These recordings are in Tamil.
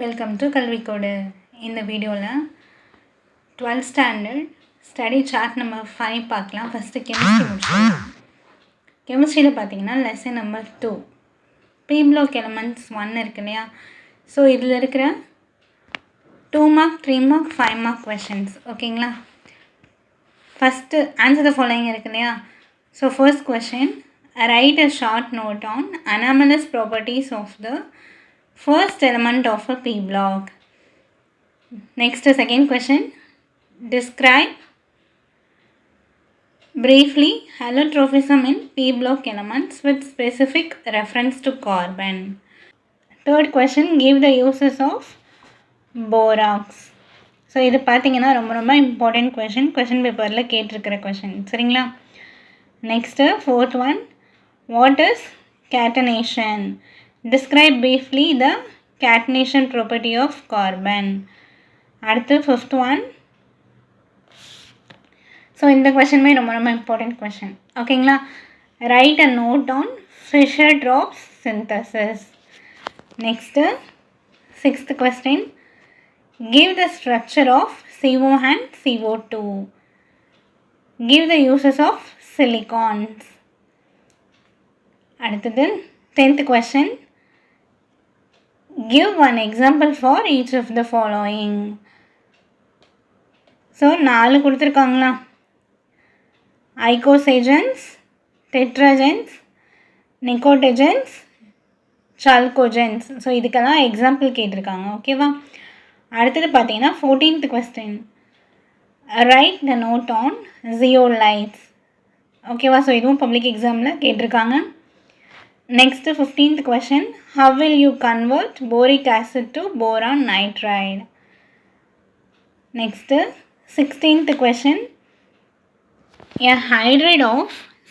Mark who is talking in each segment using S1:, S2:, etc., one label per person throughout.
S1: Welcome to கல்விக்கோடு. இந்த வீடியோவில் 12th standard study chart number 5 பார்க்கலாம். ஃபஸ்ட்டு கெமிஸ்ட்ரி முடிச்சுக்கலாம். கெமிஸ்ட்ரியில் பார்த்தீங்கன்னா lesson number 2 B block elements 1 இருக்கு இல்லையா. ஸோ இதில் இருக்கிற 2 மார்க் 3 மார்க் 5 மார்க் கொஷின்ஸ் ஓகேங்களா. ஃபஸ்ட்டு ஆன்சர் த ஃபாலோயிங் இருக்கு இல்லையா. So first question, write a short note on anomalous properties of the first element of a P block. Next, second question, describe briefly allotrophism in P block elements with specific reference to carbon. Third question, give the uses of borax. So இது பார்த்தீங்கன்னா ரொம்ப இம்பார்ட்டண்ட் கொஷின் பேப்பரில் கேட்டிருக்கிற கொஷின் சரிங்களா. Next fourth one, what is catenation? Describe briefly the catenation property of carbon. அடுத்து ஃபிஃப்த் ஒன். ஸோ இந்த கொஷினுமே ரொம்ப இம்பார்ட்டண்ட் கொஷின் ஓகேங்களா. Write a note on Fischer Tropsch synthesis. Next sixth question, give the structure of CO and CO2. Give the uses of silicons. அடுத்தது 10th question, give one example for each of the following. So 4 கொடுத்துருக்காங்களா, ஐகோசேஜன்ஸ், டெட்ராஜென்ஸ், நிக்கோட்டஜென்ஸ், சால்கோஜென்ஸ். ஸோ இதுக்கெல்லாம் எக்ஸாம்பிள் கேட்டிருக்காங்க ஓகேவா. அடுத்தது பார்த்தீங்கன்னா 14th question, write the note on zeolites ஓகேவா. ஸோ இதுவும் பப்ளிக் எக்ஸாமில் கேட்டிருக்காங்க. Next 15th question, how will you convert boric acid to boron nitride. Next 16th question, a hydride of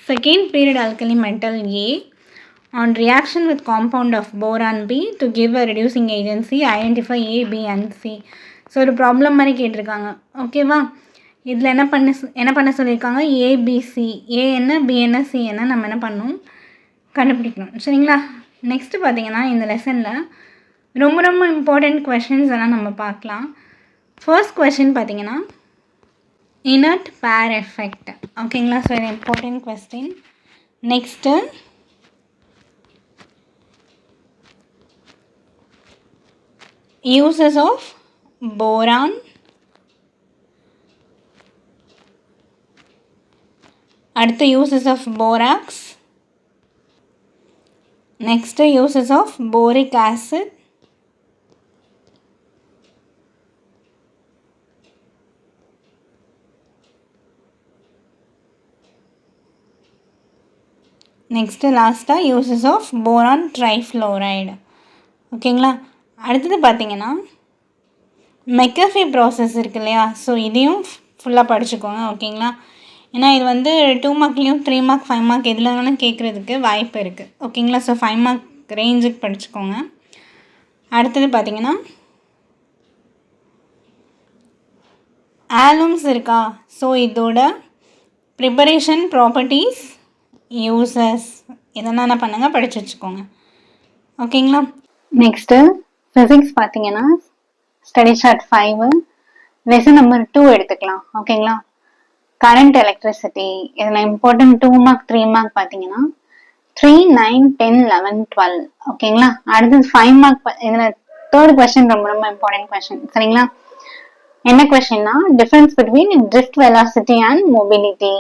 S1: second period alkali metal A on reaction with compound of boron B to give a reducing agency, identify A, B and C. So ஒரு ப்ராப்ளம் மாதிரி கேட்டிருக்காங்க ஓகேவா. இதில் என்ன பண்ண சொல்லியிருக்காங்க, ஏபிசி, ஏ என்ன பி என்ன சி என்ன நம்ம என்ன பண்ணணும் கண்டுபிடிக்கணும் சரிங்களா. நெக்ஸ்ட்டு பார்த்தீங்கன்னா இந்த லெசனில் ரொம்ப இம்பார்ட்டண்ட் கொஷின்ஸ் எல்லாம் நம்ம பார்க்கலாம். ஃபர்ஸ்ட் கொஷின் பார்த்தீங்கன்னா inert pair effect ஓகேங்களா. ஸோ இது important question. Next uses of boron, அடுத்து uses of borax, next uses of boric acid, next லாஸ்ட்டாக யூசஸ் ஆஃப் போரான் ட்ரைஃப்ளோரைடு ஓகேங்களா. அடுத்தது பார்த்தீங்கன்னா மெக்கஃபி ப்ராசஸ் இருக்கு இல்லையா. ஸோ இதையும் ஃபுல்லாக படிச்சுக்கோங்க ஓகேங்களா. ஏன்னா இது வந்து 2 மார்க்லேயும் 3 மார்க் 5 மார்க் எதில் வேணாலும் கேட்குறதுக்கு வாய்ப்பு இருக்குது ஓகேங்களா. ஸோ 5 மார்க் ரேஞ்சுக்கு படிச்சுக்கோங்க. அடுத்தது பார்த்தீங்கன்னா ஆலூம்ஸ் இருக்கா. ஸோ இதோட ப்ரிப்பரேஷன், ப்ராப்பர்ட்டிஸ், யூசஸ் இதெல்லாம் என்ன பண்ணுங்க படித்து வச்சுக்கோங்க ஓகேங்களா. நெக்ஸ்ட்டு ஃபிசிக்ஸ் பார்த்தீங்கன்னா ஸ்டடி சார்ட் 5 லெசன் நம்பர் 2 எடுத்துக்கலாம் ஓகேங்களா. கரண்ட் எலக்ட்ரிசிட்டி இதில் இம்பார்ட்டன்ட் 2 மார்க் 3 மார்க் பார்த்தீங்கன்னா 3, 9, 10, 11, 12 ஓகேங்களா. அடுத்தது 5 மார்க் இதில் தேர்ட் கொஸ்டின் ரொம்ப இம்பார்ட்டன்ட் கொஸ்டின் சரிங்களா. என்ன கொஸ்டின்னா, difference between drift velocity and mobility.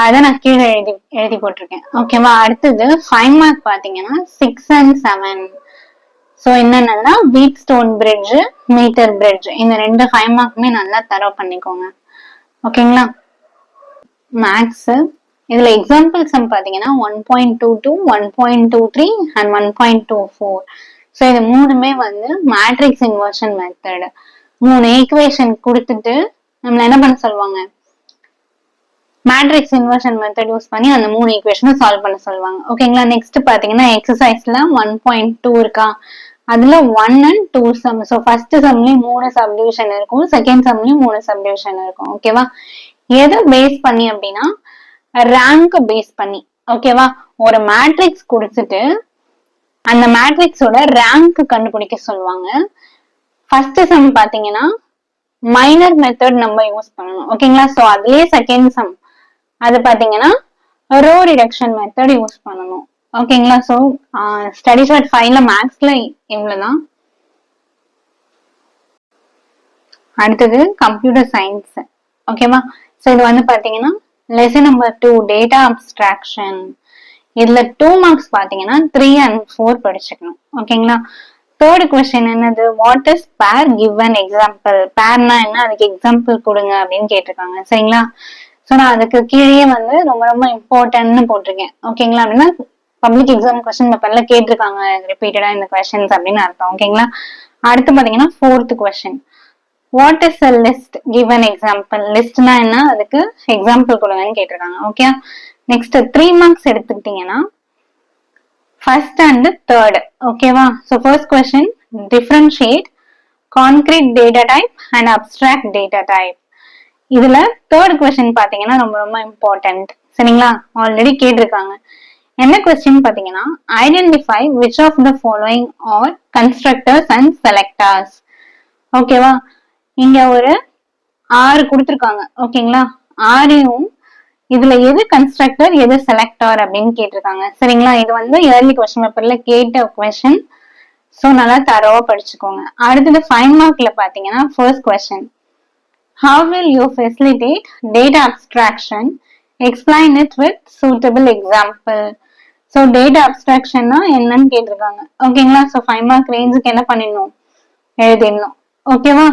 S1: அதான் நான் கீழே எழுதி போட்டிருக்கேன் ஓகேவா. அடுத்தது 5 மார்க் பார்த்தீங்கன்னா 6 and 7. ஸோ என்னென்னா வீட் ஸ்டோன் பிரிட்ஜ், மீட்டர் பிரிட்ஜ், இந்த 2 5 மார்க்குமே நல்லா தரவு பண்ணிக்கோங்க ஓகேங்களா. மேக்ஸு இதில் எக்ஸாம்பிள் சம் பார்த்தீங்கன்னா 1.22, 1.23 அண்ட் 1.24. ஸோ இது மூணுமே வந்து மேட்ரிக்ஸ் இன்வர்ஷன் மெத்தட். 3 ஈக்குவேஷன் கொடுத்துட்டு நம்மள என்ன பண்ண சொல்லுவாங்க, மேட்ரிக்ஸ் இன்வர்ஷன் மெத்தட் யூஸ் பண்ணி அந்த 3 ஈக்குவேஷனை சால்வ் பண்ண சொல்லுவாங்க ஓகேங்களா. நெக்ஸ்ட் பார்த்தீங்கன்னா எக்ஸசைஸ்ல 1.2 இருக்கா, அதுல 1 and 2 சம். ஸோ ஃபர்ஸ்ட் சம்லயும் 3 சப்டிவிஷன் இருக்கும், செகண்ட் சம்லயும் 3 சப்டிவிஷன் இருக்கும் ஓகேவா. எதை பேஸ் பண்ணி அப்படின்னா ரேங்க் பேஸ் பண்ணி ஓகேவா. ஒரு மேட்ரிக்ஸ் கொடுத்துட்டு அந்த மேட்ரிக்ஸோட ரேங்க் கண்டுபிடிக்க சொல்லுவாங்க. ஃபர்ஸ்ட் சம் பாத்தீங்கன்னா மைனர் மெத்தட் நம்ம யூஸ் பண்ணணும். ஓகேங்களா? சோ அதுலயே செகண்ட் சம் அது பாத்தீங்கன்னா ரோ ரிடக்ஷன் மெத்தட் யூஸ் பண்ணணும். ஓகேங்களா? சோ ஸ்டடி ஷார்ட் 5ல மேக்ஸ்ல இவ்வளவுதான். அடுத்தது கம்ப்யூட்டர் சயின்ஸ். ஓகேவா? சோ இது வந்து பாத்தீங்கன்னா லெசன் நம்பர் 2 டேட்டா அப்ஸ்ட்ராக்ஷன். இதுல 2 மார்க்ஸ் பாத்தீங்கன்னா 3 and 4 படிச்சுக்கணும். ஓகேங்களா? தேர்ட் கொஸ்டின் என்னது, வாட் இஸ் பேர் கிவன் எக்ஸாம்பிள். பேர்னா என்ன, அதுக்கு எக்ஸாம்பிள் கொடுங்க அப்படின்னு கேட்டிருக்காங்க. சரிங்களா? சோ நான் அதுக்கு கீழே வந்து ரொம்ப ரொம்ப இம்பார்ட்டன்ட்னு போட்டிருக்கேன். ஓகேங்களா? அப்படின்னா பப்ளிக் எக்ஸாம் கொஸ்டின் பேப்பர்ல கேட்டிருக்காங்க ரிப்பீட்டடா இந்த கொஸ்டின்ஸ் அப்படின்னு அர்த்தம். ஓகேங்களா? அடுத்து பாத்தீங்கன்னா fourth question, what is a list given example. லிஸ்ட்னா என்ன, அதுக்கு எக்ஸாம்பிள் கொடுங்கன்னு கேட்டிருக்காங்க. ஓகே, நெக்ஸ்ட் 3 மார்க்ஸ் எடுத்துக்கிட்டீங்கன்னா ஃபர்ஸ்ட் அண்ட் தேர்ட். ஓகேவா? So first question, differentiate concrete data type and abstract data type. இதுல தேர்ட் கொஸ்டின் பாத்தீங்கன்னா ரொம்ப ரொம்ப இம்பார்ட்டன்ட். சரிங்களா? ஆல்ரெடி கேட்டிருக்காங்க. என்ன கொஸ்டின் பாத்தீங்கன்னா, identify which of the following are constructors and selectors. ஓகேவா? இங்க ஒரு 6 கொடுத்திருக்காங்க. ஓகேங்களா? 6யும் இதுல எது கன்ஸ்ட்ரக்டர் எது செலக்டர் அப்படின்னு கேட்டிருக்காங்க. சரிங்களா? இது வந்து இயர்லி கொஸ்டின் பேப்பர்ல கேட்ட கொஸ்டின். சோ நல்லா தரவா படிச்சுக்கோங்க. அடுத்தது 5 மார்க்ல பாத்தீங்கன்னா first question, how will you facilitate data abstraction, explain it with suitable example. So data அப்ஸ்ட்ராக்ஷன்னா என்னன்னு கேட்டிருக்காங்க. ஓகேங்களா? சோ 5 மார்க் ரேஞ்சுக்கு என்ன பண்ணிடணும், எழுதிடணும். ஓகேவா?